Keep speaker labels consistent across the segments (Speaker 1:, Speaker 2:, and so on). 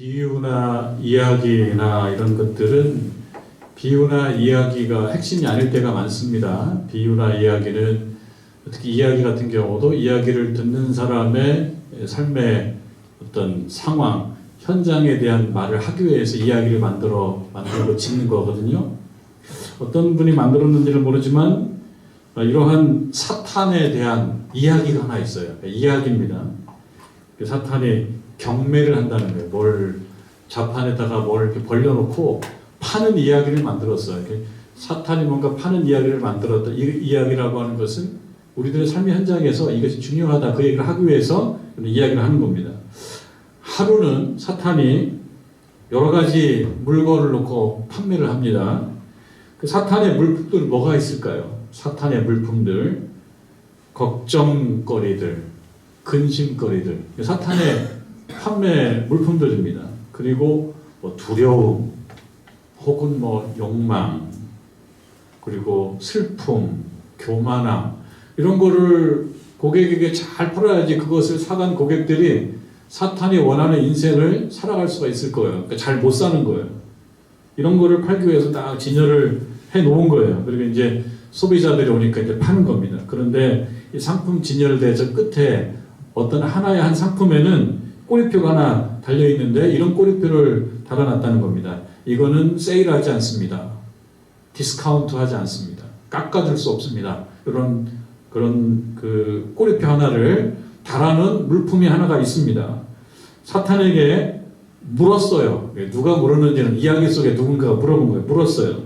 Speaker 1: 비유나 이야기나 이런 것들은 비유나 이야기가 핵심이 아닐 때가 많습니다. 비유나 이야기는 특히 이야기 같은 경우도 이야기를 듣는 사람의 삶의 어떤 상황, 현장에 대한 말을 하기 위해서 이야기를 만들고 짓는 거거든요. 어떤 분이 만들었는지는 모르지만 이러한 사탄에 대한 이야기가 하나 있어요. 이야기입니다. 사탄이 경매를 한다는 거예요. 뭘 자판에다가 뭘 이렇게 벌려놓고 파는 이야기를 만들었어요. 사탄이 뭔가 파는 이야기를 만들었다. 이 이야기라고 하는 것은 우리들의 삶의 현장에서 이것이 중요하다. 그 얘기를 하기 위해서 이야기를 하는 겁니다. 하루는 사탄이 여러 가지 물건을 놓고 판매를 합니다. 그 사탄의 물품들 뭐가 있을까요? 사탄의 물품들, 걱정거리들, 근심거리들, 사탄의 판매 물품들입니다. 그리고 두려움, 혹은 욕망, 그리고 슬픔, 교만함 이런 거를 고객에게 잘 풀어야지 그것을 사간 고객들이 사탄이 원하는 인생을 살아갈 수가 있을 거예요. 그러니까 잘 못 사는 거예요. 이런 거를 팔기 위해서 딱 진열을 해 놓은 거예요. 그리고 이제 소비자들이 오니까 이제 파는 겁니다. 그런데 이 상품 진열대 저 끝에 어떤 하나의 한 상품에는 꼬리표가 하나 달려 있는데 이런 꼬리표를 달아놨다는 겁니다. 이거는 세일하지 않습니다. 디스카운트 하지 않습니다. 깎아줄 수 없습니다. 그런 그 꼬리표 하나를 달아놓은 물품이 하나가 있습니다. 사탄에게 물었어요. 누가 물었는지는 이야기 속에 누군가가 물어본 거예요. 물었어요.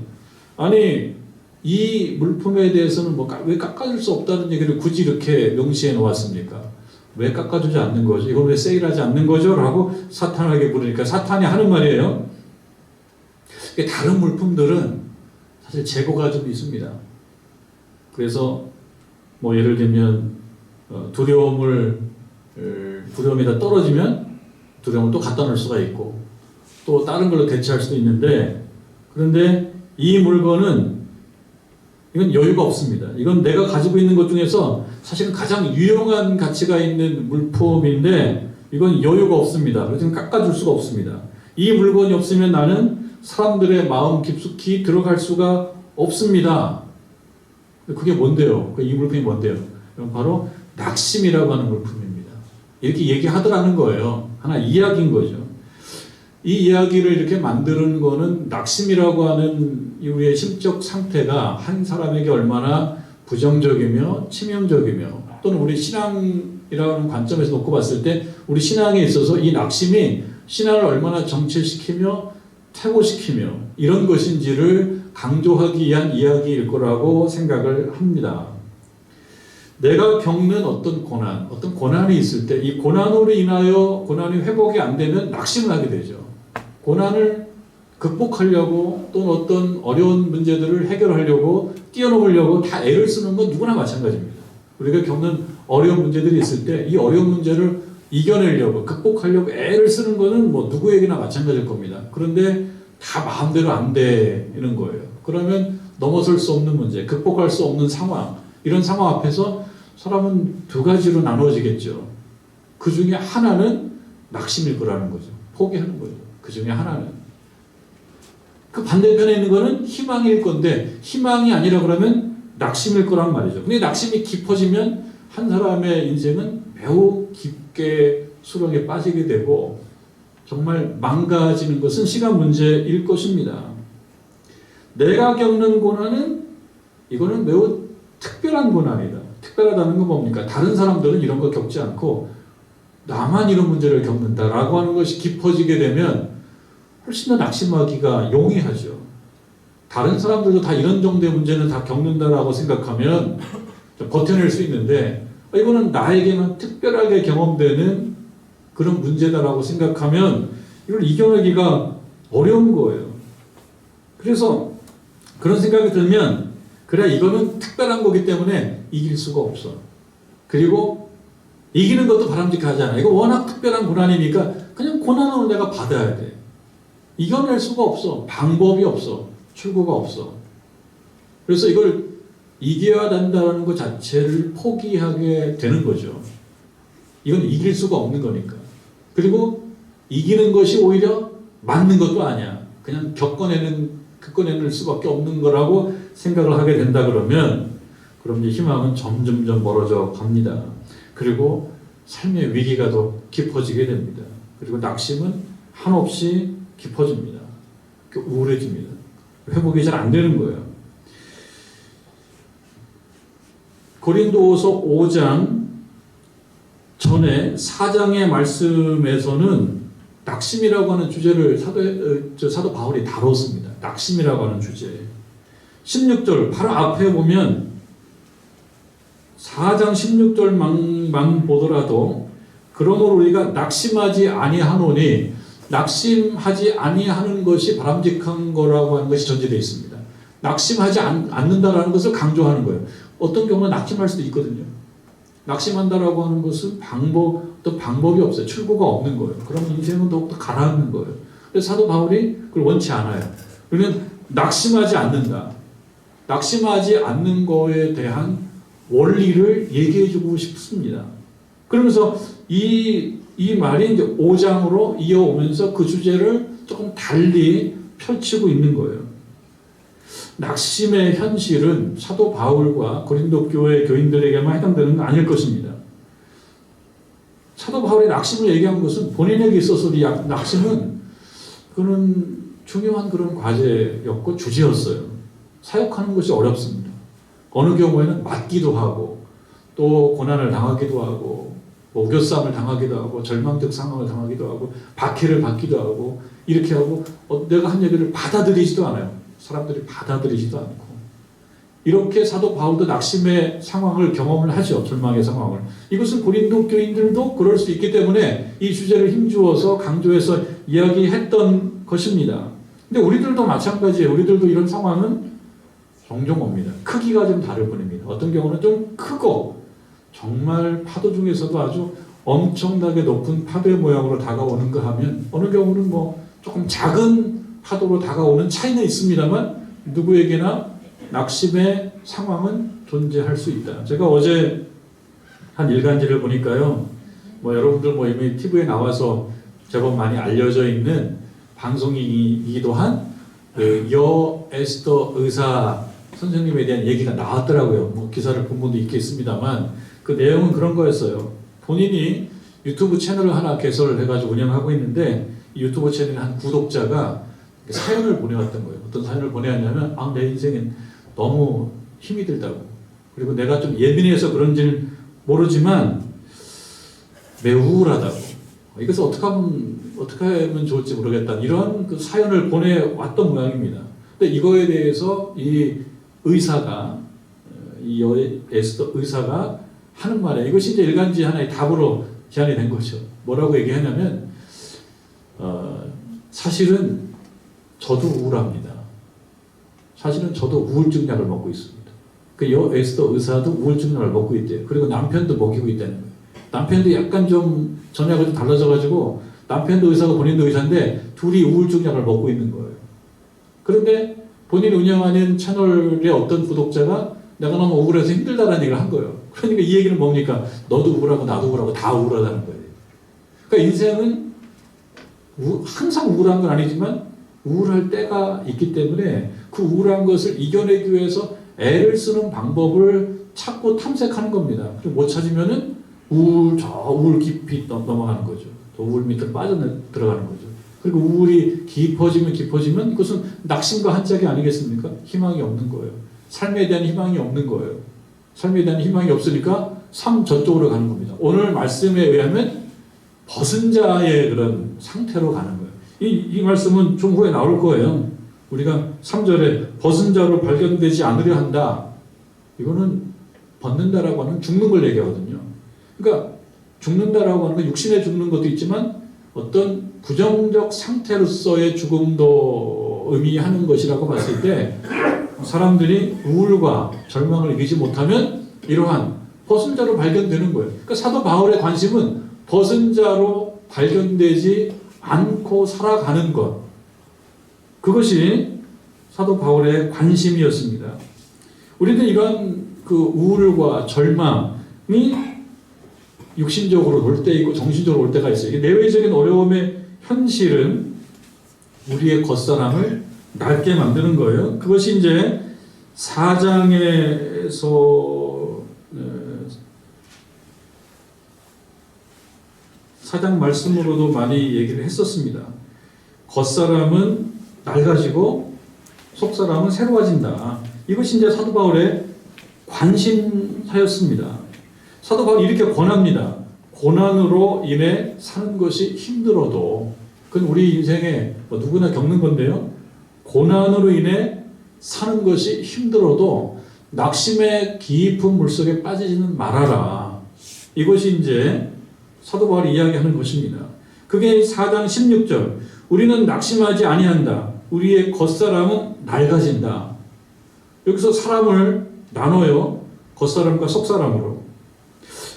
Speaker 1: 아니 이 물품에 대해서는 왜 깎아줄 수 없다는 얘기를 굳이 이렇게 명시해 놓았습니까? 왜 깎아주지 않는 거죠? 이걸 왜 세일하지 않는 거죠? 라고 사탄에게 물으니까 사탄이 하는 말이에요. 다른 물품들은 사실 재고가 좀 있습니다. 그래서 예를 들면 두려움이 다 떨어지면 두려움을 또 갖다 놓을 수가 있고 또 다른 걸로 대체할 수도 있는데 그런데 이 물건은 이건 여유가 없습니다. 이건 내가 가지고 있는 것 중에서 사실은 가장 유용한 가치가 있는 물품인데 이건 여유가 없습니다. 그래서 깎아줄 수가 없습니다. 이 물건이 없으면 나는 사람들의 마음 깊숙이 들어갈 수가 없습니다. 그게 뭔데요? 이 물품이 뭔데요? 바로 낙심이라고 하는 물품입니다. 이렇게 얘기하더라는 거예요. 하나 이야기인 거죠. 이 이야기를 이렇게 만드는 거는 낙심이라고 하는 우리의 심적 상태가 한 사람에게 얼마나 부정적이며 치명적이며 또는 우리 신앙이라는 관점에서 놓고 봤을 때 우리 신앙에 있어서 이 낙심이 신앙을 얼마나 정체시키며 퇴보시키며 이런 것인지를 강조하기 위한 이야기일 거라고 생각을 합니다. 내가 겪는 어떤 고난이 있을 때 이 고난으로 인하여 고난이 회복이 안 되면 낙심을 하게 되죠. 고난을 극복하려고 또는 어떤 어려운 문제들을 해결하려고 뛰어넘으려고 다 애를 쓰는 건 누구나 마찬가지입니다. 우리가 겪는 어려운 문제들이 있을 때 이 어려운 문제를 이겨내려고 극복하려고 애를 쓰는 거는 누구에게나 마찬가지일 겁니다. 그런데 다 마음대로 안 되는 거예요. 그러면 넘어설 수 없는 문제, 극복할 수 없는 상황 이런 상황 앞에서 사람은 두 가지로 나누어지겠죠. 그 중에 하나는 낙심일 거라는 거죠. 포기하는 거죠. 그 중에 하나는. 그 반대편에 있는 거는 희망일 건데 희망이 아니라 그러면 낙심일 거란 말이죠. 근데 낙심이 깊어지면 한 사람의 인생은 매우 깊게 수렁에 빠지게 되고 정말 망가지는 것은 시간 문제일 것입니다. 내가 겪는 고난은 이거는 매우 특별한 고난이다. 특별하다는 건 뭡니까? 다른 사람들은 이런 거 겪지 않고 나만 이런 문제를 겪는다라고 하는 것이 깊어지게 되면 훨씬 더 낙심하기가 용이하죠. 다른 사람들도 다 이런 정도의 문제는 다 겪는다라고 생각하면 버텨낼 수 있는데 이거는 나에게만 특별하게 경험되는 그런 문제다라고 생각하면 이걸 이겨내기가 어려운 거예요. 그래서 그런 생각이 들면 그래 이거는 특별한 거기 때문에 이길 수가 없어. 그리고 이기는 것도 바람직하잖아. 이거 워낙 특별한 고난이니까 그냥 고난으로 내가 받아야 돼. 이겨낼 수가 없어. 방법이 없어. 출구가 없어. 그래서 이걸 이겨야 된다는 것 자체를 포기하게 되는 거죠. 이건 이길 수가 없는 거니까. 그리고 이기는 것이 오히려 맞는 것도 아니야. 그냥 겪어내는 수밖에 없는 거라고 생각을 하게 된다 그럼 이제 희망은 점점점 멀어져 갑니다. 그리고 삶의 위기가 더 깊어지게 됩니다. 그리고 낙심은 한없이 깊어집니다. 우울해집니다. 회복이 잘 안 되는 거예요. 고린도후서 5장 전에 4장의 말씀에서는 낙심이라고 하는 주제를 사도 바울이 다뤘습니다. 낙심이라고 하는 주제. 16절 바로 앞에 보면 4장 16절만 보더라도 그러므로 우리가 낙심하지 아니하노니 낙심하지 아니하는 것이 바람직한 거라고 하는 것이 전제되어 있습니다. 낙심하지 않는다라는 것을 강조하는 거예요. 어떤 경우는 낙심할 수도 있거든요. 낙심한다라고 하는 것은 어떤 방법이 없어요. 출구가 없는 거예요. 그럼 인생은 더욱더 가라앉는 거예요. 그래서 사도 바울이 그걸 원치 않아요. 그러면 낙심하지 않는다. 낙심하지 않는 거에 대한 원리를 얘기해주고 싶습니다. 그러면서 이 말이 이제 5장으로 이어오면서 그 주제를 조금 달리 펼치고 있는 거예요. 낙심의 현실은 사도 바울과 고린도 교회 교인들에게만 해당되는 건 아닐 것입니다. 사도 바울의 낙심을 얘기한 것은 본인에게 있어서 이 낙심은 그는 중요한 그런 과제였고 주제였어요. 사역하는 것이 어렵습니다. 어느 경우에는 맞기도 하고 또 고난을 당하기도 하고 목욕쌈을 당하기도 하고 절망적 상황을 당하기도 하고 박해를 받기도 하고 이렇게 하고 내가 한 얘기를 받아들이지도 않아요. 사람들이 받아들이지도 않고 이렇게 사도 바울도 낙심의 상황을 경험을 하죠. 절망의 상황을. 이것은 고린도 교인들도 그럴 수 있기 때문에 이 주제를 힘주어서 강조해서 이야기했던 것입니다. 근데 우리들도 마찬가지예요. 우리들도 이런 상황은 종종 옵니다. 크기가 좀 다를 뿐입니다. 어떤 경우는 좀 크고 정말 파도 중에서도 아주 엄청나게 높은 파도의 모양으로 다가오는가 하면 어느 경우는 조금 작은 파도로 다가오는 차이는 있습니다만 누구에게나 낙심의 상황은 존재할 수 있다. 제가 어제 한 일간지를 보니까요. 여러분들 이미 TV에 나와서 제법 많이 알려져 있는 방송이기도 한 여 에스더 의사 선생님에 대한 얘기가 나왔더라고요. 기사를 본 분도 있겠습니다만 그 내용은 그런 거였어요. 본인이 유튜브 채널을 하나 개설을 해가지고 운영하고 있는데 이 유튜브 채널의 한 구독자가 사연을 보내왔던 거예요. 어떤 사연을 보내왔냐면 내 인생엔 너무 힘이 들다고 그리고 내가 좀 예민해서 그런지는 모르지만 매우 우울하다고 이것을 어떻게 하면 좋을지 모르겠다 이런 그 사연을 보내왔던 모양입니다. 근데 이거에 대해서 이 의사가 이 에스더 의사가 하는 말에 이것이 이제 일간지 하나의 답으로 제안이 된 거죠. 뭐라고 얘기하냐면 사실은 저도 우울합니다. 사실은 저도 우울증 약을 먹고 있습니다. 그 여 에스더 의사도 우울증 약을 먹고 있대요. 그리고 남편도 먹이고 있다는 거예요. 남편도 약간 좀 전약을 좀 달라져가지고 남편도 의사고 본인도 의사인데 둘이 우울증 약을 먹고 있는 거예요. 그런데 본인이 운영하는 채널의 어떤 구독자가 내가 너무 우울해서 힘들다라는 얘기를 한 거예요. 그러니까 이 얘기는 뭡니까? 너도 우울하고 나도 우울하고 다 우울하다는 거예요. 그러니까 인생은 항상 우울한 건 아니지만 우울할 때가 있기 때문에 그 우울한 것을 이겨내기 위해서 애를 쓰는 방법을 찾고 탐색하는 겁니다. 그리고 못 찾으면은 우울 깊이 넘어가는 거죠. 또 우울 밑으로 들어가는 거죠. 그리고 우울이 깊어지면 그것은 낙심과 한 짝이 아니겠습니까? 희망이 없는 거예요. 삶에 대한 희망이 없는 거예요. 삶에 대한 희망이 없으니까 삶 저쪽으로 가는 겁니다. 오늘 말씀에 의하면 벗은 자의 그런 상태로 가는 거예요. 이 말씀은 좀 후에 나올 거예요. 우리가 3절에 벗은 자로 발견되지 않으려 한다. 이거는 벗는다라고 하는 죽는 걸 얘기하거든요. 그러니까 죽는다라고 하는 건 육신에 죽는 것도 있지만 어떤 부정적 상태로서의 죽음도 의미하는 것이라고 봤을 때 사람들이 우울과 절망을 이기지 못하면 이러한 벗은 자로 발견되는 거예요. 그러니까 사도 바울의 관심은 벗은 자로 발견되지 않고 살아가는 것. 그것이 사도 바울의 관심이었습니다. 우리는 이런 그 우울과 절망이 육신적으로 올 때 있고 정신적으로 올 때가 있어요. 이게 내외적인 어려움의 현실은 우리의 겉사람을 낡게 만드는 거예요. 그것이 이제 4장에서 4장 말씀으로도 많이 얘기를 했었습니다. 겉사람은 낡아지고 속사람은 새로워진다. 이것이 이제 사도 바울의 관심사였습니다. 사도 바울이 이렇게 권합니다. 고난으로 인해 사는 것이 힘들어도, 그건 우리 인생에 누구나 겪는 건데요. 고난으로 인해 사는 것이 힘들어도 낙심의 깊은 물속에 빠지지는 말아라. 이것이 이제 사도 바울이 이야기하는 것입니다. 그게 4장 16절. 우리는 낙심하지 아니한다. 우리의 겉사람은 낡아진다. 여기서 사람을 나눠요. 겉사람과 속사람으로.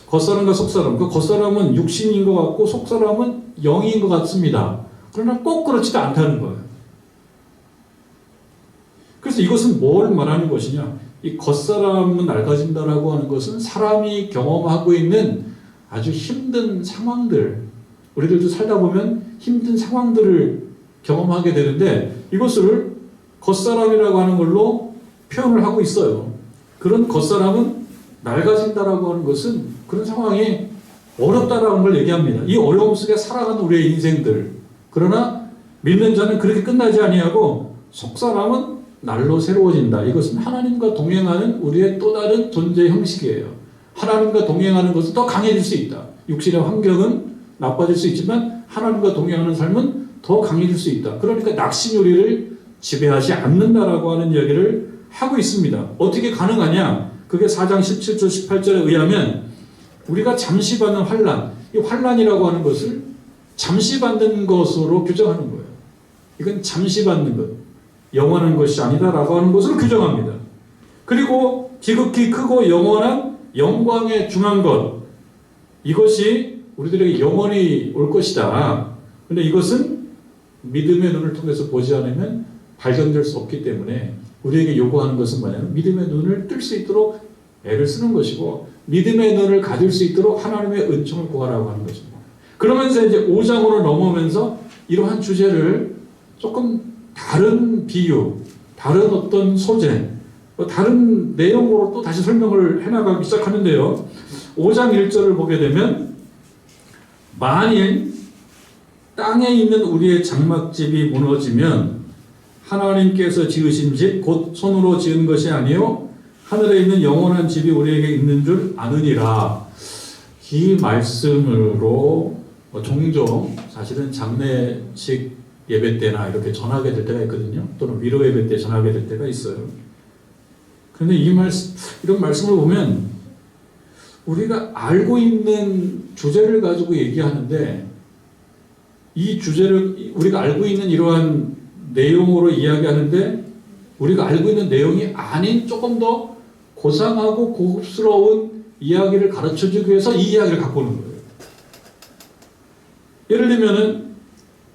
Speaker 1: 겉사람과 속사람. 그 겉사람은 육신인 것 같고 속사람은 영인 것 같습니다. 그러나 꼭 그렇지도 않다는 거예요. 그래서 이것은 뭘 말하는 것이냐? 이 겉사람은 낡아진다라고 하는 것은 사람이 경험하고 있는 아주 힘든 상황들, 우리들도 살다 보면 힘든 상황들을 경험하게 되는데 이것을 겉사람이라고 하는 걸로 표현을 하고 있어요. 그런 겉사람은 낡아진다라고 하는 것은 그런 상황이 어렵다라는 걸 얘기합니다. 이 어려움 속에 살아가는 우리의 인생들. 그러나 믿는 자는 그렇게 끝나지 아니하고 속사람은 날로 새로워진다. 이것은 하나님과 동행하는 우리의 또 다른 존재 형식이에요. 하나님과 동행하는 것은 더 강해질 수 있다. 육신의 환경은 나빠질 수 있지만 하나님과 동행하는 삶은 더 강해질 수 있다. 그러니까 낙심이 우리를 지배하지 않는다라고 하는 이야기를 하고 있습니다. 어떻게 가능하냐? 그게 4장 17절 18절에 의하면 우리가 잠시 받는 환난, 이 환난이라고 하는 것을 잠시 받는 것으로 규정하는 거예요. 이건 잠시 받는 것, 영원한 것이 아니다라고 하는 것으로 규정합니다. 그리고 지극히 크고 영원한 영광에 중한 것, 이것이 우리들에게 영원히 올 것이다. 그런데 이것은 믿음의 눈을 통해서 보지 않으면 발견될 수 없기 때문에 우리에게 요구하는 것은 뭐냐면 믿음의 눈을 뜰 수 있도록 애를 쓰는 것이고 믿음의 눈을 가질 수 있도록 하나님의 은총을 구하라고 하는 것입니다. 그러면서 이제 5장으로 넘어오면서 이러한 주제를 조금 다른 비유, 다른 어떤 소재, 다른 내용으로 또 다시 설명을 해나가기 시작하는데요. 5장 1절을 보게 되면 만일 땅에 있는 우리의 장막집이 무너지면 하나님께서 지으신 집 곧 손으로 지은 것이 아니요 하늘에 있는 영원한 집이 우리에게 있는 줄 아느니라. 이 말씀으로 종종 사실은 장례식 예배 때나 이렇게 전하게 될 때가 있거든요. 또는 위로 예배 때 전하게 될 때가 있어요. 그런데 이런 말씀을 보면 우리가 알고 있는 주제를 가지고 얘기하는데 이 주제를 우리가 알고 있는 이러한 내용으로 이야기하는데 우리가 알고 있는 내용이 아닌 조금 더 고상하고 고급스러운 이야기를 가르쳐주기 위해서 이 이야기를 갖고 오는 거예요. 예를 들면은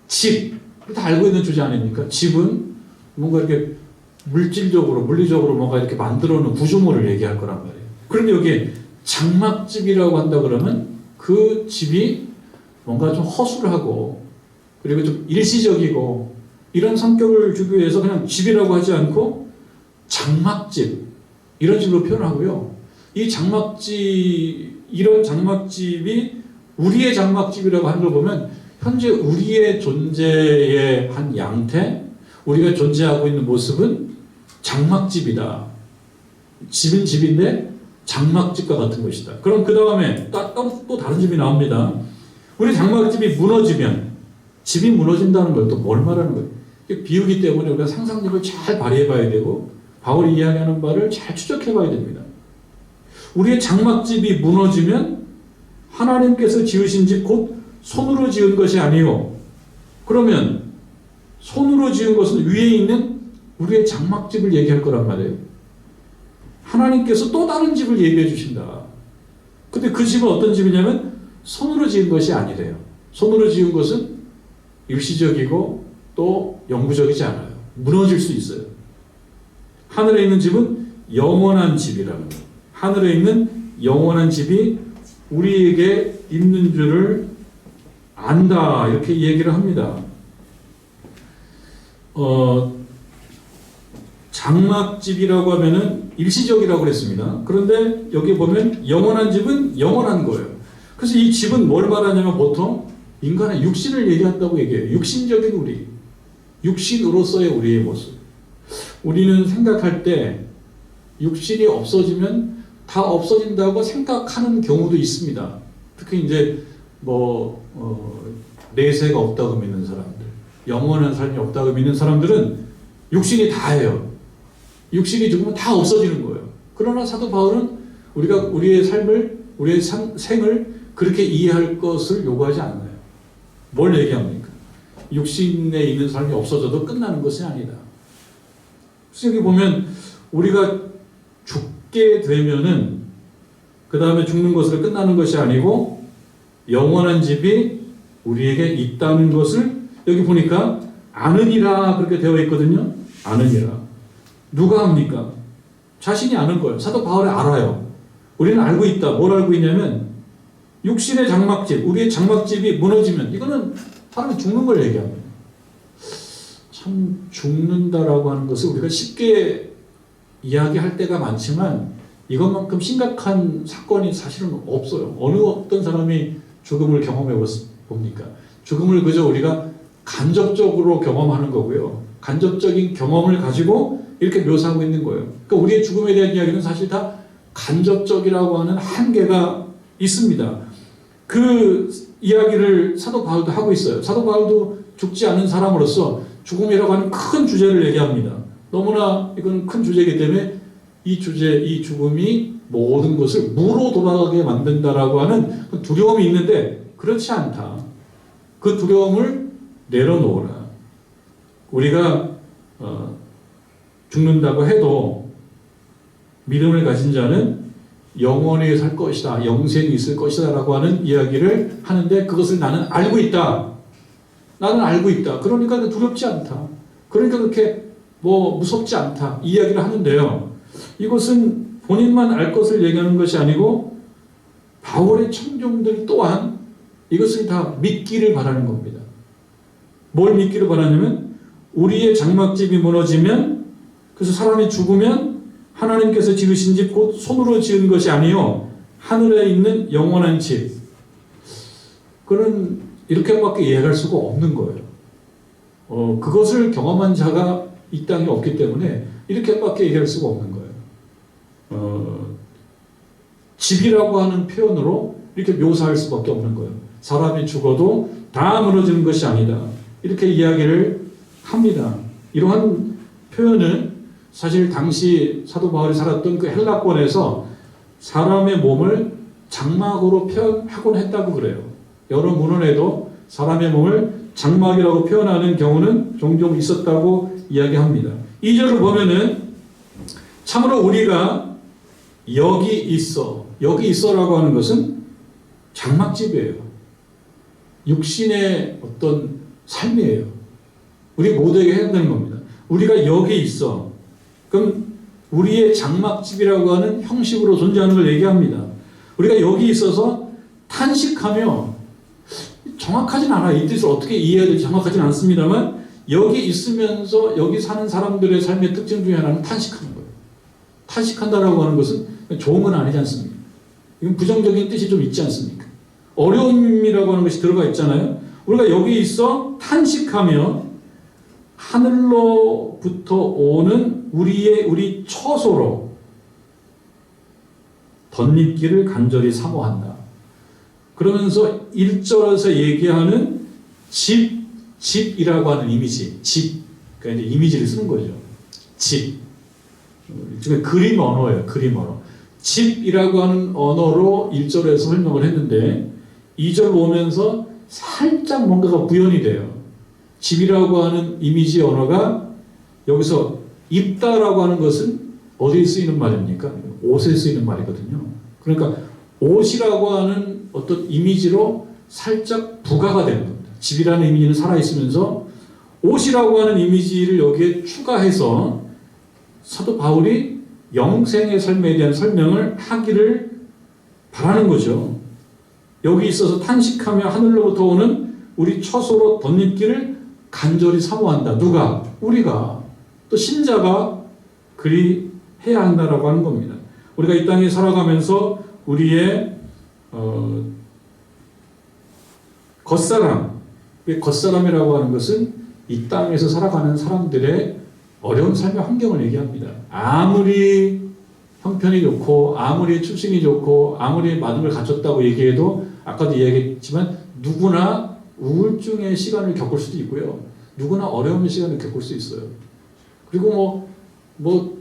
Speaker 1: 집, 다 알고 있는 주제 아닙니까? 집은 뭔가 이렇게 물질적으로, 물리적으로 뭔가 이렇게 만들어 놓은 구조물을 얘기할 거란 말이에요. 그런데 여기 장막집이라고 한다 그러면 그 집이 뭔가 좀 허술하고 그리고 좀 일시적이고 이런 성격을 주기 위해서 그냥 집이라고 하지 않고 장막집 이런 식으로 표현하고요. 이 장막집, 이런 장막집이 우리의 장막집이라고 하는 걸 보면 현재 우리의 존재의 한 양태, 우리가 존재하고 있는 모습은 장막집이다. 집은 집인데 장막집과 같은 것이다. 그럼 그 다음에 또 다른 집이 나옵니다. 우리 장막집이 무너지면 집이 무너진다는 걸 또 뭘 말하는 거예요? 비유기 때문에 우리가 상상력을 잘 발휘해 봐야 되고 바울이 이야기하는 바를 잘 추적해 봐야 됩니다. 우리의 장막집이 무너지면 하나님께서 지으신 집 곧 손으로 지은 것이 아니요. 그러면 손으로 지은 것은 위에 있는 우리의 장막집을 얘기할 거란 말이에요. 하나님께서 또 다른 집을 얘기해 주신다. 근데 그 집은 어떤 집이냐면 손으로 지은 것이 아니래요. 손으로 지은 것은 일시적이고 또 영구적이지 않아요. 무너질 수 있어요. 하늘에 있는 집은 영원한 집이라는 거예요. 하늘에 있는 영원한 집이 우리에게 있는 줄을 안다 이렇게 얘기를 합니다. 장막집이라고 하면은 일시적이라고 그랬습니다. 그런데 여기 보면 영원한 집은 영원한 거예요. 그래서 이 집은 뭘 말하냐면 보통 인간의 육신을 얘기한다고 얘기해요. 육신적인 우리, 육신으로서의 우리의 모습. 우리는 생각할 때 육신이 없어지면 다 없어진다고 생각하는 경우도 있습니다. 특히 이제 내세가 없다고 믿는 사람들, 영원한 삶이 없다고 믿는 사람들은 육신이 다예요. 육신이 죽으면 다 없어지는 거예요. 그러나 사도 바울은 우리가 우리의 삶을, 우리의 생을 그렇게 이해할 것을 요구하지 않아요. 뭘 얘기합니까? 육신에 있는 삶이 없어져도 끝나는 것이 아니다. 그래서 여기 보면 우리가 죽게 되면은 그 다음에 죽는 것으로 끝나는 것이 아니고 영원한 집이 우리에게 있다는 것을 여기 보니까 아느니라 그렇게 되어 있거든요. 아느니라. 누가 합니까? 자신이 아는 거예요. 사도 바울이 알아요. 우리는 알고 있다. 뭘 알고 있냐면 육신의 장막집, 우리의 장막집이 무너지면 이거는 사람이 죽는 걸 얘기합니다. 참 죽는다라고 하는 것을 우리가 쉽게 이야기할 때가 많지만 이것만큼 심각한 사건이 사실은 없어요. 어느 어떤 사람이 죽음을 경험해 봅니까? 죽음을 그저 우리가 간접적으로 경험하는 거고요. 간접적인 경험을 가지고 이렇게 묘사하고 있는 거예요. 그러니까 우리의 죽음에 대한 이야기는 사실 다 간접적이라고 하는 한계가 있습니다. 그 이야기를 사도 바울도 하고 있어요. 사도 바울도 죽지 않은 사람으로서 죽음이라고 하는 큰 주제를 얘기합니다. 너무나 이건 큰 주제이기 때문에 이 주제, 이 죽음이 모든 것을 무로 돌아가게 만든다라고 하는 두려움이 있는데 그렇지 않다. 그 두려움을 내려놓으라. 우리가 죽는다고 해도 믿음을 가진 자는 영원히 살 것이다. 영생이 있을 것이다. 라고 하는 이야기를 하는데 그것을 나는 알고 있다. 나는 알고 있다. 그러니까 두렵지 않다. 그러니까 그렇게 무섭지 않다. 이 이야기를 하는데요. 이것은 본인만 알 것을 얘기하는 것이 아니고 바울의 청중들 또한 이것을 다 믿기를 바라는 겁니다. 뭘 믿기를 바라냐면 우리의 장막집이 무너지면 그래서 사람이 죽으면 하나님께서 지으신 집 곧 손으로 지은 것이 아니요 하늘에 있는 영원한 집. 그는 이렇게밖에 이해할 수가 없는 거예요. 그것을 경험한 자가 이 땅에 없기 때문에 이렇게밖에 얘기할 수가 없는 거예요. 집이라고 하는 표현으로 이렇게 묘사할 수밖에 없는 거예요. 사람이 죽어도 다 무너지는 것이 아니다. 이렇게 이야기를 합니다. 이러한 표현은 사실 당시 사도 바울이 살았던 그 헬라권에서 사람의 몸을 장막으로 표현하곤 했다고 그래요. 여러 문헌에도 사람의 몸을 장막이라고 표현하는 경우는 종종 있었다고 이야기합니다. 2절을 보면은 참으로 우리가 여기 있어라고 하는 것은 장막집이에요. 육신의 어떤 삶이에요. 우리 모두에게 해야 되는 겁니다. 우리가 여기 있어. 그럼 우리의 장막집이라고 하는 형식으로 존재하는 걸 얘기합니다. 우리가 여기 있어서 탄식하며 정확하진 않아요. 이 뜻을 어떻게 이해해야 될지 정확하진 않습니다만 여기 있으면서 여기 사는 사람들의 삶의 특징 중에 하나는 탄식하는 거예요. 탄식한다라고 하는 것은 좋은 건 아니지 않습니까? 이건 부정적인 뜻이 좀 있지 않습니까? 어려움이라고 하는 것이 들어가 있잖아요. 우리가 여기 있어 탄식하며 하늘로부터 오는 우리 처소로 덧입기를 간절히 사모한다. 그러면서 1절에서 얘기하는 집이라고 하는 이미지, 그러니까 이제 이미지를 쓰는 거죠. 집. 지금 그림 언어예요. 그림 언어. 집이라고 하는 언어로 1절에서 설명을 했는데 2절 오면서 살짝 뭔가가 구현이 돼요. 집이라고 하는 이미지 언어가 여기서 입다라고 하는 것은 어디에 쓰이는 말입니까? 옷에 쓰이는 말이거든요. 그러니까 옷이라고 하는 어떤 이미지로 살짝 부가가 되는 겁니다. 집이라는 이미지는 살아있으면서 옷이라고 하는 이미지를 여기에 추가해서 사도 바울이 영생의 삶에 대한 설명을 하기를 바라는 거죠. 여기 있어서 탄식하며 하늘로부터 오는 우리 처소로 덧입기를 간절히 사모한다. 누가? 우리가. 또 신자가 그리 해야 한다라고 하는 겁니다. 우리가 이 땅에 살아가면서 우리의 겉사람, 겉사람이라고 하는 것은 이 땅에서 살아가는 사람들의 어려운 삶의 환경을 얘기합니다. 아무리 형편이 좋고 아무리 출신이 좋고 아무리 많은 걸 갖췄다고 얘기해도 아까도 이야기했지만 누구나 우울증의 시간을 겪을 수도 있고요. 누구나 어려움의 시간을 겪을 수 있어요. 그리고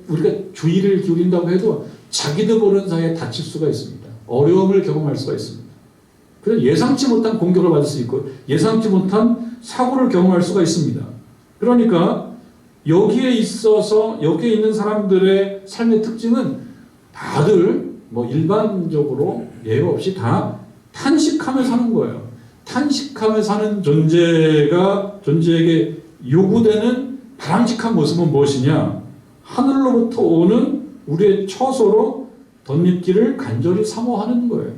Speaker 1: 우리가 주의를 기울인다고 해도 자기도 모르는 사이에 다칠 수가 있습니다. 어려움을 경험할 수가 있습니다. 그래서 예상치 못한 공격을 받을 수 있고 예상치 못한 사고를 경험할 수가 있습니다. 그러니까 여기에 있는 사람들의 삶의 특징은 다들 일반적으로 예외 없이 다 탄식하며 사는 거예요. 탄식하며 사는 존재에게 요구되는 바람직한 모습은 무엇이냐? 하늘로부터 오는 우리의 처소로 덧입기를 간절히 사모하는 거예요.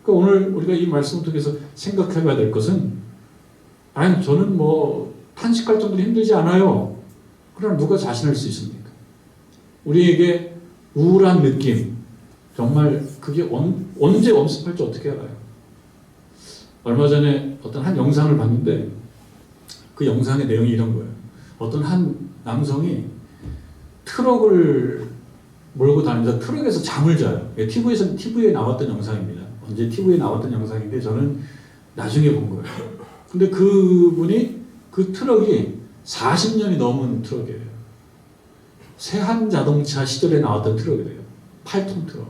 Speaker 1: 그러니까 오늘 우리가 이 말씀을 통해서 생각해 봐야 될 것은, 아니 저는 탄식할 정도로 힘들지 않아요. 그러나 누가 자신할 수 있습니까? 우리에게 우울한 느낌, 정말 그게 언제 엄습할지 어떻게 알아요? 얼마 전에 어떤 한 영상을 봤는데 그 영상의 내용이 이런 거예요. 어떤 한 남성이 트럭을 몰고 다니면서 트럭에서 잠을 자요. TV에 나왔던 영상입니다. 언제 TV에 나왔던 영상인데 저는 나중에 본 거예요. 근데 그분이 그 트럭이 40년이 넘은 트럭이에요. 세한 자동차 시절에 나왔던 트럭이래요. 8톤 트럭.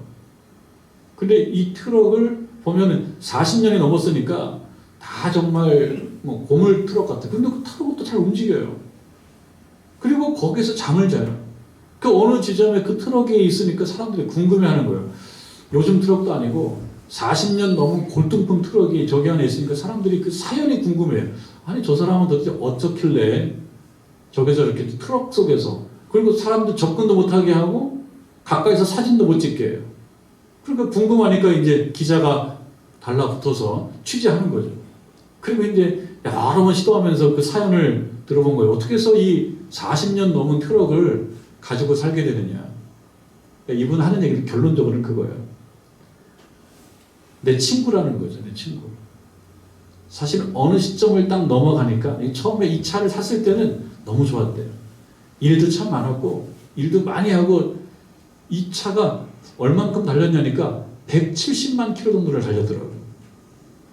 Speaker 1: 근데 이 트럭을 보면은 40년이 넘었으니까 다 정말 고물 트럭 같아. 근데 그 트럭은 또 잘 움직여요. 그리고 거기서 잠을 자요. 그 어느 지점에 그 트럭에 있으니까 사람들이 궁금해하는 거예요. 요즘 트럭도 아니고 40년 넘은 골동품 트럭이 저기 안에 있으니까 사람들이 그 사연이 궁금해요. 아니 저 사람은 도대체 어쩌길래 저기서 이렇게 트럭 속에서, 그리고 사람들 접근도 못하게 하고 가까이서 사진도 못 찍게 해요. 그러니까 궁금하니까 이제 기자가 달라붙어서 취재하는 거죠. 그리고 이제 여러 번 시도하면서 그 사연을 들어본 거예요. 어떻게 해서 이 40년 넘은 트럭을 가지고 살게 되느냐. 그러니까 이분 하는 얘기는 결론적으로는 그거예요. 내 친구라는 거죠. 내 친구. 사실 어느 시점을 딱 넘어가니까 처음에 이 차를 샀을 때는 너무 좋았대요. 일도 참 많았고 일도 많이 하고 이 차가 얼만큼 달렸냐니까 170만 킬로 정도를 달렸더라고요.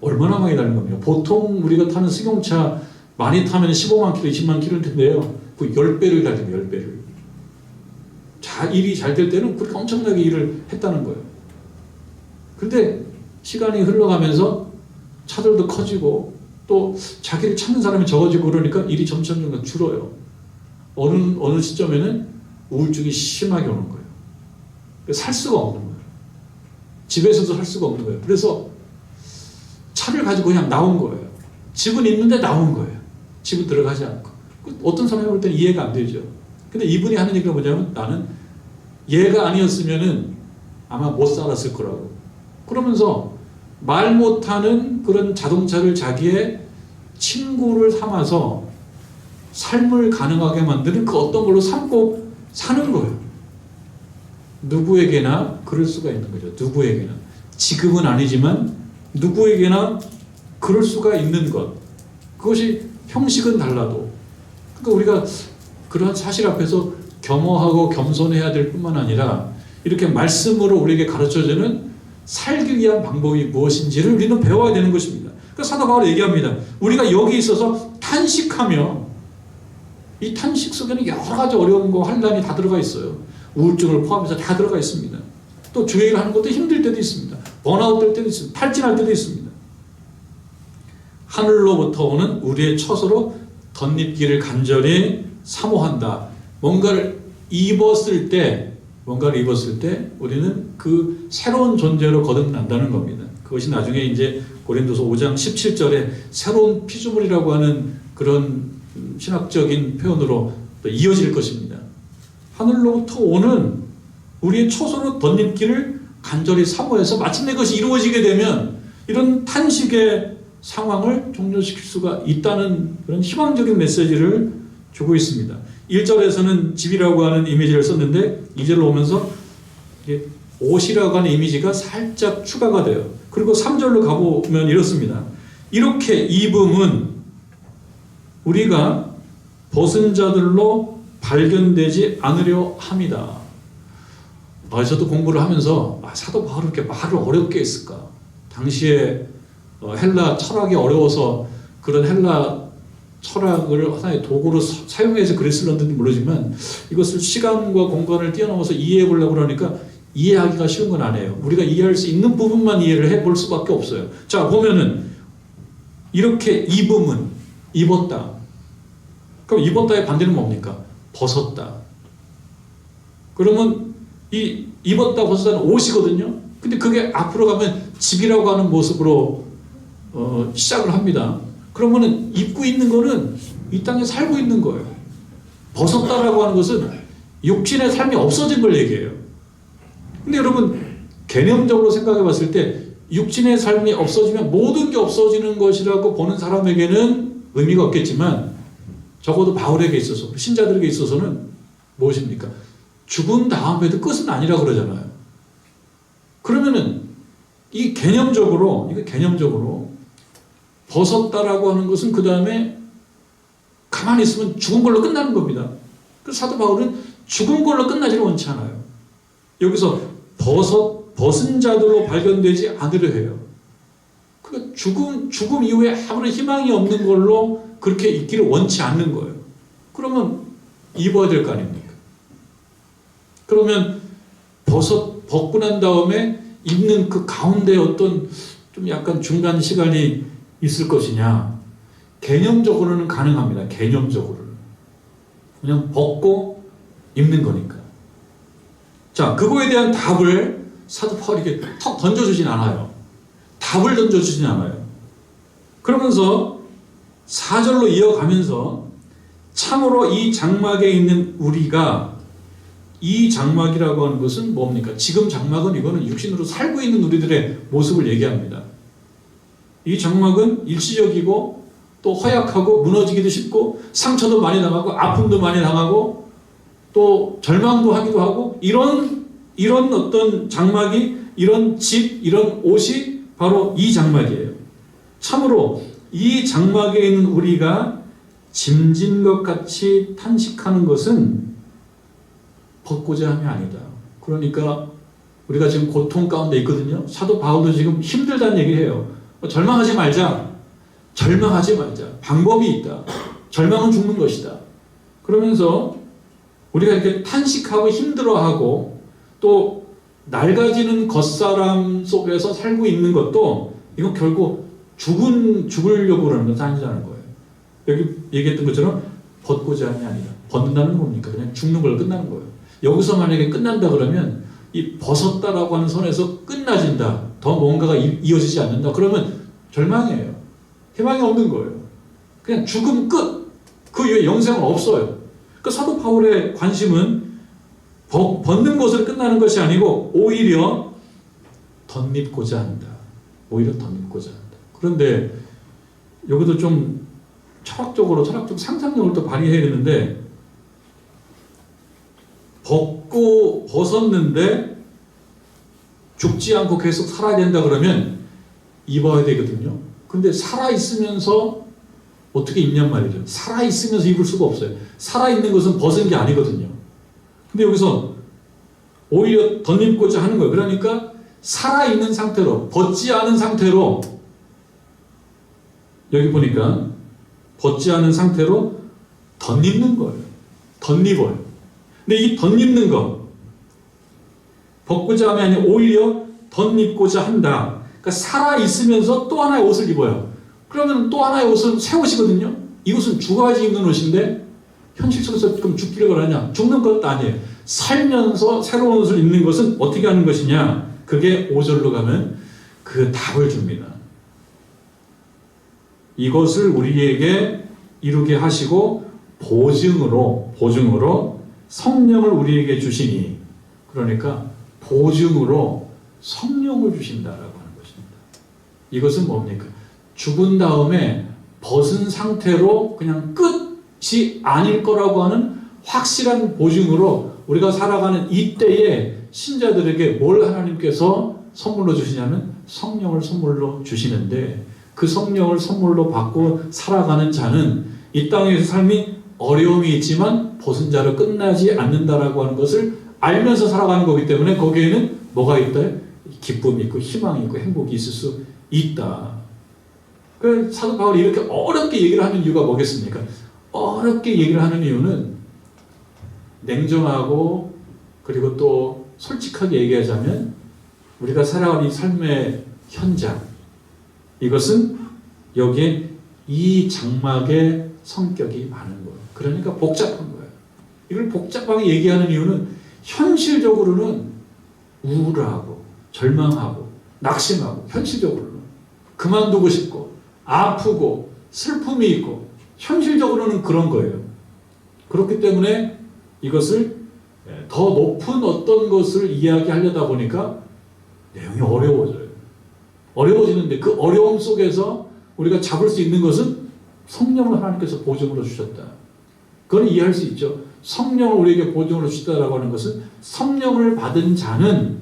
Speaker 1: 얼마나 많이 달린 겁니까? 보통 우리가 타는 승용차 많이 타면 15만 킬로, 20만 킬로일 텐데요. 그 10배를 달립니다. 10배를. 일이 잘 될 때는 그렇게 엄청나게 일을 했다는 거예요. 근데 시간이 흘러가면서 차들도 커지고 또 자기를 찾는 사람이 적어지고 그러니까 일이 점점 줄어요. 어느 시점에는 우울증이 심하게 오는 거예요. 살 수가 없는 거예요. 집에서도 살 수가 없는 거예요. 그래서 차를 가지고 그냥 나온 거예요. 집은 있는데 나온 거예요. 집은 들어가지 않고. 어떤 사람이 볼 때는 이해가 안 되죠. 근데 이분이 하는 얘기가 뭐냐면, 나는 얘가 아니었으면은 아마 못 살았을 거라고. 그러면서 말 못하는 그런 자동차를 자기의 친구를 삼아서 삶을 가능하게 만드는 그 어떤 걸로 삼고 사는 거예요. 누구에게나 그럴 수가 있는 거죠. 누구에게나. 지금은 아니지만 누구에게나 그럴 수가 있는 것. 그것이 형식은 달라도. 그러니까 우리가 그러한 사실 앞에서 겸허하고 겸손해야 될 뿐만 아니라 이렇게 말씀으로 우리에게 가르쳐주는 살기 위한 방법이 무엇인지를 우리는 배워야 되는 것입니다. 그러니까 사도 바울이 얘기합니다. 우리가 여기 있어서 탄식하며, 이 탄식 속에는 여러 가지 어려움과 환난이 다 들어가 있어요. 우울증을 포함해서 다 들어가 있습니다. 또 주행을 하는 것도 힘들 때도 있습니다. 번아웃 될 때도 있습니다. 탈진할 때도 있습니다. 하늘로부터 오는 우리의 처소로 덧입기를 간절히 사모한다. 뭔가를 입었을 때 우리는 그 새로운 존재로 거듭난다는 겁니다. 그것이 나중에 이제 고린도서 5장 17절에 새로운 피조물이라고 하는 그런 신학적인 표현으로 또 이어질 것입니다. 하늘로부터 오는 우리의 처소로 덧입기를 간절히 사모해서 마침내 그것이 이루어지게 되면 이런 탄식의 상황을 종료시킬 수가 있다는 그런 희망적인 메시지를 주고 있습니다. 1절에서는 집이라고 하는 이미지를 썼는데 2절로 오면서 옷이라고 하는 이미지가 살짝 추가가 돼요. 그리고 3절로 가보면 이렇습니다. 이렇게 입음은 우리가 벗은 자들로 발견되지 않으려 합니다. 저도 공부를 하면서 사도 바울이 이렇게 말을 어렵게 했을까? 당시에 헬라 철학이 어려워서 그런 헬라 철학을 하나의 도구로 사용해서 글을 쓰는지는 모르지만 이것을 시간과 공간을 뛰어넘어서 이해해 보려고 그러니까 이해하기가 쉬운 건 아니에요. 우리가 이해할 수 있는 부분만 이해를 해볼 수밖에 없어요. 자, 보면은 이렇게 입음은 입었다. 그럼 입었다의 반대는 뭡니까? 벗었다. 그러면 이 입었다 벗었다는 옷이거든요. 근데 그게 앞으로 가면 집이라고 하는 모습으로 시작을 합니다. 그러면은 입고 있는 거는 이 땅에 살고 있는 거예요. 벗었다라고 하는 것은 육신의 삶이 없어진 걸 얘기해요. 근데 여러분 개념적으로 생각해 봤을 때 육신의 삶이 없어지면 모든 게 없어지는 것이라고 보는 사람에게는 의미가 없겠지만 적어도 바울에게 있어서 신자들에게 있어서는 무엇입니까? 죽은 다음에도 끝은 아니라 그러잖아요. 그러면은 이 개념적으로 벗었다라고 하는 것은 그 다음에 가만히 있으면 죽은 걸로 끝나는 겁니다. 그래서 사도 바울은 죽은 걸로 끝나지를 원치 않아요. 여기서 벗은 자들로 발견되지 않으려 해요. 그러니까 죽음 이후에 아무런 희망이 없는 걸로 그렇게 있기를 원치 않는 거예요. 그러면 입어야 될 거 아닙니까? 그러면 벗고 난 다음에 입는 그 가운데 어떤 좀 약간 중간 시간이 있을 것이냐? 개념적으로는 가능합니다. 개념적으로는. 그냥 벗고 입는 거니까. 자, 그거에 대한 답을 사도 바울이 턱 던져주진 않아요. 답을 던져주진 않아요. 그러면서 4절로 이어가면서 참으로 이 장막에 있는 우리가 이 장막이라고 하는 것은 뭡니까? 지금 장막은 이거는 육신으로 살고 있는 우리들의 모습을 얘기합니다. 이 장막은 일시적이고 또 허약하고 무너지기도 쉽고 상처도 많이 당하고 아픔도 많이 당하고 또 절망도 하기도 하고 이런 어떤 장막이 이런 집 이런 옷이 바로 이 장막이에요. 참으로 이 장막에 있는 우리가 짐진 것 같이 탄식하는 것은 벗고자 함이 아니다. 그러니까 우리가 지금 고통 가운데 있거든요. 사도 바울도 지금 힘들다는 얘기를 해요. 절망하지 말자. 절망하지 말자. 방법이 있다. 절망은 죽는 것이다. 그러면서 우리가 이렇게 탄식하고 힘들어하고 또 낡아지는 겉사람 속에서 살고 있는 것도 이건 결국 죽으려고 그러는 것은 아니라는 거예요. 여기 얘기했던 것처럼 벗고자 함이 아니라 벗는다는 건 뭡니까? 그냥 죽는 걸 끝나는 거예요. 여기서 만약에 끝난다 그러면 이 벗었다라고 하는 선에서 끝나진다. 더 뭔가가 이어지지 않는다. 그러면 절망이에요. 희망이 없는 거예요. 그냥 죽음 끝. 그 이후에 영생은 없어요. 그러니까 사도 바울의 관심은 벗는 것으로 끝나는 것이 아니고 오히려 덧입고자 한다. 오히려 덧입고자 한다. 그런데 여기도 좀 철학적 상상력을 또 발휘해야 되는데 벗었는데 죽지 않고 계속 살아야 된다 그러면 입어야 되거든요. 근데 살아있으면서 어떻게 입냔 말이죠. 살아있으면서 입을 수가 없어요. 살아있는 것은 벗은 게 아니거든요. 근데 여기서 오히려 덧입고자 하는 거예요. 그러니까 살아있는 상태로 벗지 않은 상태로 여기 보니까 벗지 않은 상태로 덧입는 거예요. 덧입어요. 근데 이 덧입는 거 벗고자 함이 아니라 오히려 덧입고자 한다. 그러니까 살아있으면서 또 하나의 옷을 입어요. 그러면 또 하나의 옷은 새 옷이거든요. 이것은 죽어야지 입는 옷인데 현실 속에서 그럼 죽기를 하냐? 죽는 것도 아니에요. 살면서 새로운 옷을 입는 것은 어떻게 하는 것이냐? 그게 5절로 가면 그 답을 줍니다. 이것을 우리에게 이루게 하시고 보증으로 성령을 우리에게 주시니 그러니까 보증으로 성령을 주신다라고 하는 것입니다. 이것은 뭡니까? 죽은 다음에 벗은 상태로 그냥 끝이 아닐 거라고 하는 확실한 보증으로 우리가 살아가는 이때에 신자들에게 뭘 하나님께서 선물로 주시냐면 성령을 선물로 주시는데, 그 성령을 선물로 받고 살아가는 자는 이 땅에서 삶이 어려움이 있지만 벗은 자로 끝나지 않는다라고 하는 것을 알면서 살아가는 거기 때문에 거기에는 뭐가 있다? 기쁨이 있고 희망이 있고 행복이 있을 수 있다. 그 사도 바울이 이렇게 어렵게 얘기를 하는 이유가 뭐겠습니까? 어렵게 얘기를 하는 이유는 냉정하고 그리고 또 솔직하게 얘기하자면 우리가 살아가는 이 삶의 현장, 이것은 여기에 이 장막의 성격이 많은 거예요. 그러니까 복잡한 거예요. 이걸 복잡하게 얘기하는 이유는 현실적으로는 우울하고 절망하고 낙심하고, 현실적으로는 그만두고 싶고 아프고 슬픔이 있고 현실적으로는 그런 거예요. 그렇기 때문에 이것을 더 높은 어떤 것을 이야기하려다 보니까 내용이 어려워져요. 어려워지는데 그 어려움 속에서 우리가 잡을 수 있는 것은 성령을 하나님께서 보증으로 주셨다. 그건 이해할 수 있죠. 성령을 우리에게 보증으로 주셨다라고 하는 것은 성령을 받은 자는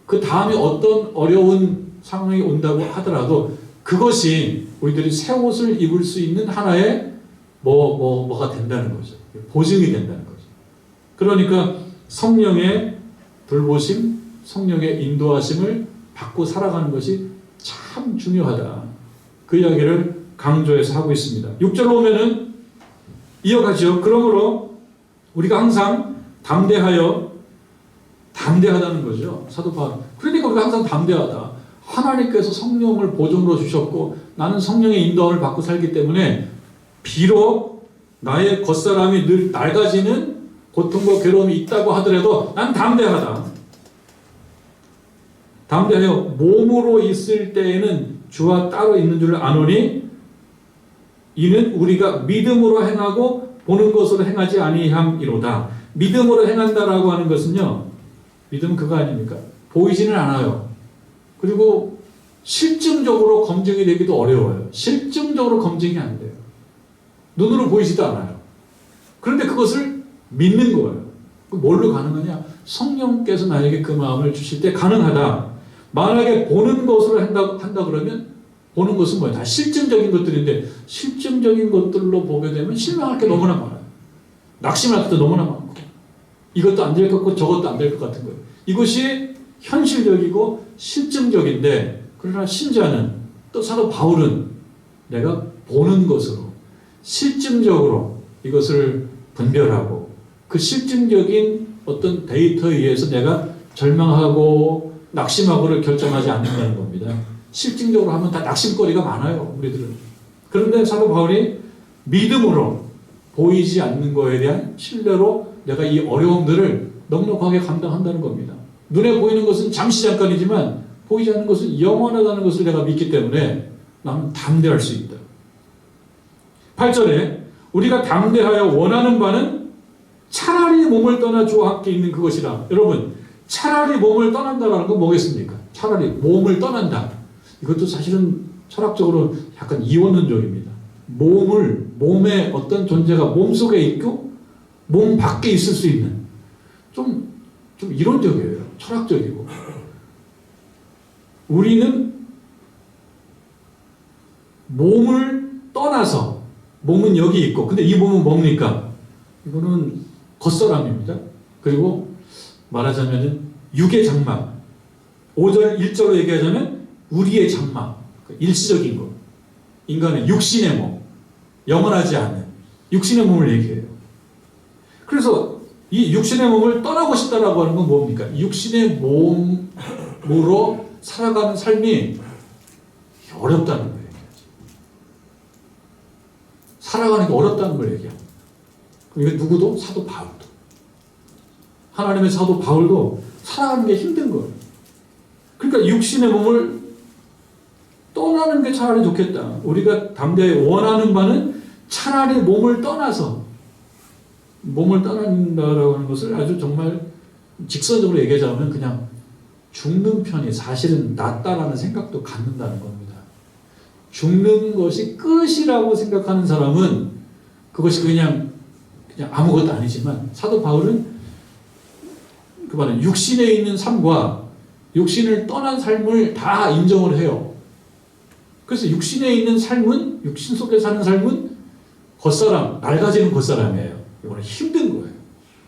Speaker 1: 그 다음에 어떤 어려운 상황이 온다고 하더라도 그것이 우리들이 새 옷을 입을 수 있는 하나의 뭐가 된다는 거죠. 보증이 된다는 거죠. 그러니까 성령의 돌보심, 성령의 인도하심을 받고 살아가는 것이 참 중요하다. 그 이야기를 강조해서 하고 있습니다. 6절 보면은 이어가죠. 그러므로 우리가 항상 담대하다는 거죠. 사도 바울. 그러니까 우리가 항상 담대하다. 하나님께서 성령을 보증으로 주셨고 나는 성령의 인도함을 받고 살기 때문에 비록 나의 겉사람이 늘 낡아지는 고통과 괴로움이 있다고 하더라도 난 담대하다. 담대하여 몸으로 있을 때에는 주와 따로 있는 줄 아노니 이는 우리가 믿음으로 행하고 보는 것으로 행하지 아니함이로다. 믿음으로 행한다라고 하는 것은요, 믿음은 그거 아닙니까? 보이지는 않아요. 그리고 실증적으로 검증이 되기도 어려워요. 실증적으로 검증이 안 돼요. 눈으로 보이지도 않아요. 그런데 그것을 믿는 거예요. 뭘로 가능하냐? 성령께서 나에게 그 마음을 주실 때 가능하다. 만약에 보는 것으로 한다 그러면 보는 것은 뭐야? 다 실증적인 것들인데 실증적인 것들로 보게 되면 실망할 게 너무나 많아요. 낙심할 것도 너무나 많고 이것도 안 될 것 같고 저것도 안 될 것 같은 거예요. 이것이 현실적이고 실증적인데, 그러나 신자는 또 사도 바울은 내가 보는 것으로 실증적으로 이것을 분별하고 그 실증적인 어떤 데이터에 의해서 내가 절망하고 낙심하고를 결정하지 않는다는 겁니다. 실증적으로 하면 다 낙심거리가 많아요, 우리들은. 그런데 사도 바울이 믿음으로 보이지 않는 거에 대한 신뢰로 내가 이 어려움들을 넉넉하게 감당한다는 겁니다. 눈에 보이는 것은 잠시 잠깐이지만 보이지 않는 것은 영원하다는 것을 내가 믿기 때문에 나는 담대할 수 있다. 8절에 우리가 담대하여 원하는 바는 차라리 몸을 떠나 주와 함께 있는 그것이라. 여러분, 차라리 몸을 떠난다라는 건 뭐겠습니까? 차라리 몸을 떠난다. 이것도 사실은 철학적으로 약간 이원론적입니다. 몸의 어떤 존재가 몸속에 있고 몸 밖에 있을 수 있는, 좀 이론적이에요. 철학적이고. 우리는 몸을 떠나서, 몸은 여기 있고, 근데 이 몸은 뭡니까? 이거는 겉사람입니다. 그리고 말하자면 육의 장막, 5절 1절로 얘기하자면 우리의 장막, 일시적인 것, 인간의 육신의 몸, 영원하지 않는 육신의 몸을 얘기해요. 그래서 이 육신의 몸을 떠나고 싶다라고 하는 건 뭡니까? 육신의 몸으로 살아가는 삶이 어렵다는 거예요. 살아가는 게 어렵다는 걸 얘기합니다. 이게 누구도? 사도 바울도. 하나님의 사도 바울도 살아가는 게 힘든 거예요. 그러니까 육신의 몸을 떠나는 게 차라리 좋겠다. 우리가 담대히 원하는 바는 차라리 몸을 떠나서, 몸을 떠난다라고 하는 것을 아주 정말 직선적으로 얘기하자면 그냥 죽는 편이 사실은 낫다라는 생각도 갖는다는 겁니다. 죽는 것이 끝이라고 생각하는 사람은 그것이 그냥 아무것도 아니지만, 사도 바울은 그 말은 육신에 있는 삶과 육신을 떠난 삶을 다 인정을 해요. 그래서 육신에 있는 삶은, 육신 속에 사는 삶은 겉사람, 낡아지는 겉사람이에요. 이거는 힘든 거예요.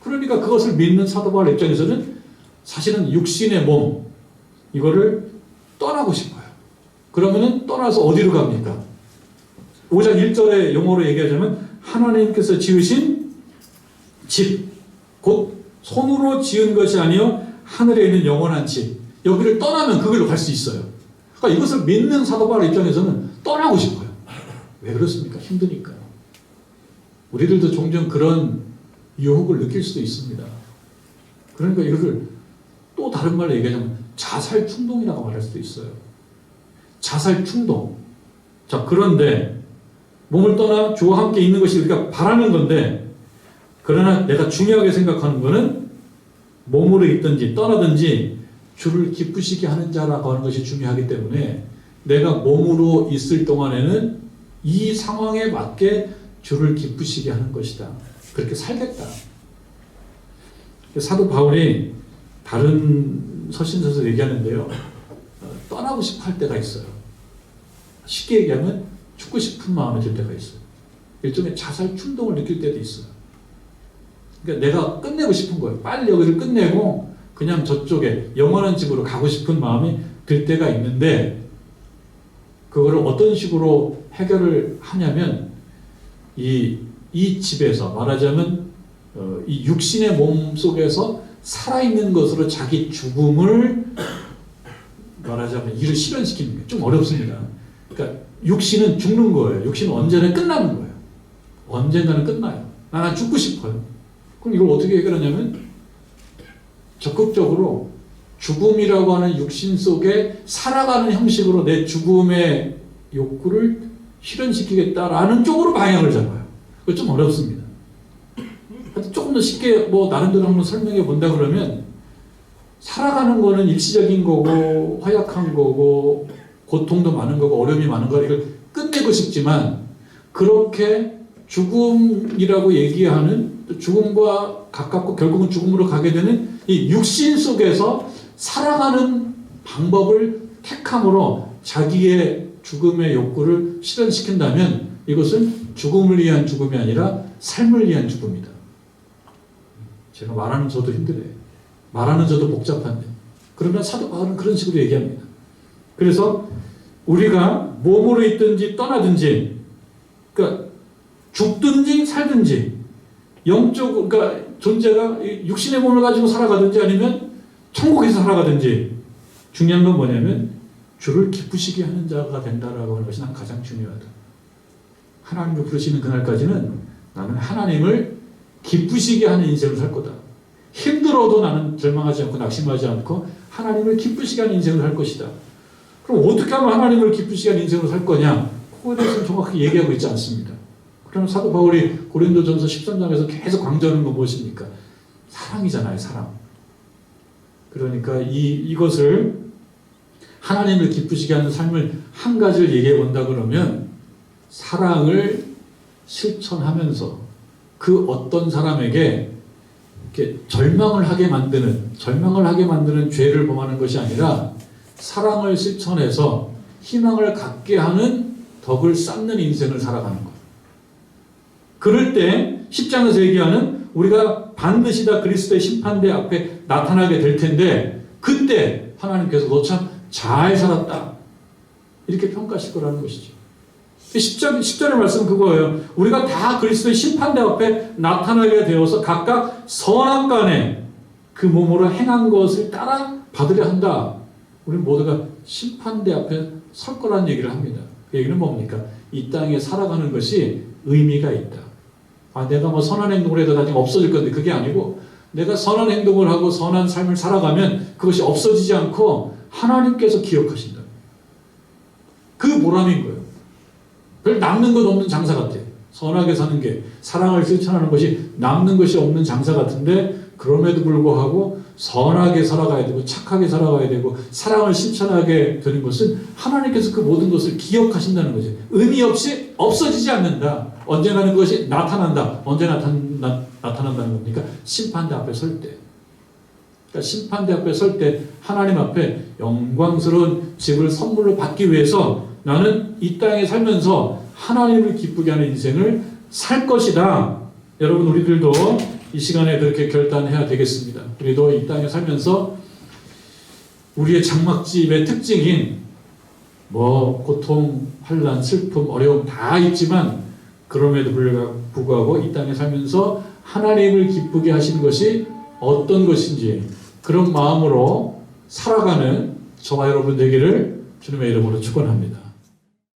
Speaker 1: 그러니까 그것을 믿는 사도 바울 입장에서는 사실은 육신의 몸, 이거를 떠나고 싶어요. 그러면은 떠나서 어디로 갑니까? 5장 1절의 용어로 얘기하자면 하나님께서 지으신 집, 곧 손으로 지은 것이 아니요 하늘에 있는 영원한 집, 여기를 떠나면 그걸로 갈 수 있어요. 그러니까 이것을 믿는 사도 바울 입장에서는 떠나고 싶어요. 왜 그렇습니까? 힘드니까요. 우리들도 종종 그런 유혹을 느낄 수도 있습니다. 그러니까 이것을 또 다른 말로 얘기하자면 자살 충동이라고 말할 수도 있어요. 자살 충동. 자, 그런데 몸을 떠나 주와 함께 있는 것이 우리가 바라는 건데, 그러나 내가 중요하게 생각하는 것은 몸으로 있든지 떠나든지 주를 기쁘시게 하는 자라고 하는 것이 중요하기 때문에, 내가 몸으로 있을 동안에는 이 상황에 맞게 주를 기쁘시게 하는 것이다. 그렇게 살겠다. 사도 바울이 다른 서신서에서 얘기하는데요, 떠나고 싶어 할 때가 있어요. 쉽게 얘기하면 죽고 싶은 마음이 들 때가 있어요. 일종의 자살 충동을 느낄 때도 있어요. 그러니까 내가 끝내고 싶은 거예요. 빨리 여기를 끝내고 그냥 저쪽에 영원한 집으로 가고 싶은 마음이 들 때가 있는데, 그거를 어떤 식으로 해결을 하냐면, 이 집에서 말하자면 이 육신의 몸 속에서 살아있는 것으로 자기 죽음을 말하자면 일을 실현시키는 게 좀 어렵습니다. 그러니까 육신은 죽는 거예요. 육신은 언제나 끝나는 거예요. 언젠가는 끝나요. 난 죽고 싶어요. 그럼 이걸 어떻게 해결하냐면, 적극적으로 죽음이라고 하는 육신 속에 살아가는 형식으로 내 죽음의 욕구를 실현시키겠다라는 쪽으로 방향을 잡아요. 그거 좀 어렵습니다. 조금 더 쉽게 나름대로 한번 설명해 본다 그러면, 살아가는 거는 일시적인 거고 허약한 거고 고통도 많은 거고 어려움이 많은 거, 이걸 끝내고 싶지만, 그렇게 죽음이라고 얘기하는, 죽음과 가깝고 결국은 죽음으로 가게 되는 이 육신 속에서 살아가는 방법을 택함으로 자기의 죽음의 욕구를 실현시킨다면, 이것은 죽음을 위한 죽음이 아니라 삶을 위한 죽음이다. 제가 말하는 저도 힘들어요. 말하는 저도 복잡한데, 그러나 사도 바울은 그런 식으로 얘기합니다. 그래서 우리가 몸으로 있든지 떠나든지, 그러니까 죽든지 살든지, 영적, 그러니까 존재가 육신의 몸을 가지고 살아가든지 아니면 천국에서 살아가든지, 중요한 건 뭐냐면 주를 기쁘시게 하는 자가 된다라고 하는 것이 난 가장 중요하다. 하나님을 부르시는 그날까지는 나는 하나님을 기쁘시게 하는 인생을 살 거다. 힘들어도 나는 절망하지 않고 낙심하지 않고 하나님을 기쁘시게 하는 인생을 할 것이다. 그럼 어떻게 하면 하나님을 기쁘시게 하는 인생을 살 거냐? 그거에 대해서는 정확히 얘기하고 있지 않습니다. 그러면 사도 바울이 고린도전서 13장에서 계속 강조하는 건 무엇입니까? 사랑이잖아요, 사랑. 그러니까 이것을 하나님을 기쁘시게 하는 삶을 한 가지를 얘기해 본다 그러면, 사랑을 실천하면서 그 어떤 사람에게 이렇게 절망을 하게 만드는 죄를 범하는 것이 아니라, 사랑을 실천해서 희망을 갖게 하는 덕을 쌓는 인생을 살아가는 것. 그럴 때 10장에서 얘기하는 우리가 반드시 다 그리스도의 심판대 앞에 나타나게 될 텐데, 그때 하나님께서 너 참 잘 살았다, 이렇게 평가하실 거라는 것이죠. 10절의 말씀은 그거예요. 우리가 다 그리스도의 심판대 앞에 나타나게 되어서 각각 선악간에 그 몸으로 행한 것을 따라 받으려 한다. 우리 모두가 심판대 앞에 설 거라는 얘기를 합니다. 그 얘기는 뭡니까? 이 땅에 살아가는 것이 의미가 있다. 내가 선한 행동을 해도 나중에 없어질 건데, 그게 아니고, 내가 선한 행동을 하고 선한 삶을 살아가면 그것이 없어지지 않고 하나님께서 기억하신다. 그 보람인 거예요. 별 남는 것 없는 장사 같아요. 선하게 사는 게, 사랑을 실천하는 것이 남는 것이 없는 장사 같은데, 그럼에도 불구하고 선하게 살아가야 되고 착하게 살아가야 되고 사랑을 실천하게 되는 것은 하나님께서 그 모든 것을 기억하신다는 거죠. 의미 없이 없어지지 않는다. 언젠가는 그것이 나타난다. 언제 나타난다는 겁니까? 심판대 앞에 설 때. 그러니까 심판대 앞에 설 때 하나님 앞에 영광스러운 집을 선물로 받기 위해서 나는 이 땅에 살면서 하나님을 기쁘게 하는 인생을 살 것이다. 여러분, 우리들도 이 시간에 그렇게 결단해야 되겠습니다. 우리도 이 땅에 살면서 우리의 장막집의 특징인 고통, 환난, 슬픔, 어려움 다 있지만 그럼에도 불구하고 이 땅에 살면서 하나님을 기쁘게 하시는 것이 어떤 것인지 그런 마음으로 살아가는 저와 여러분 되기를 주님의 이름으로 축원합니다.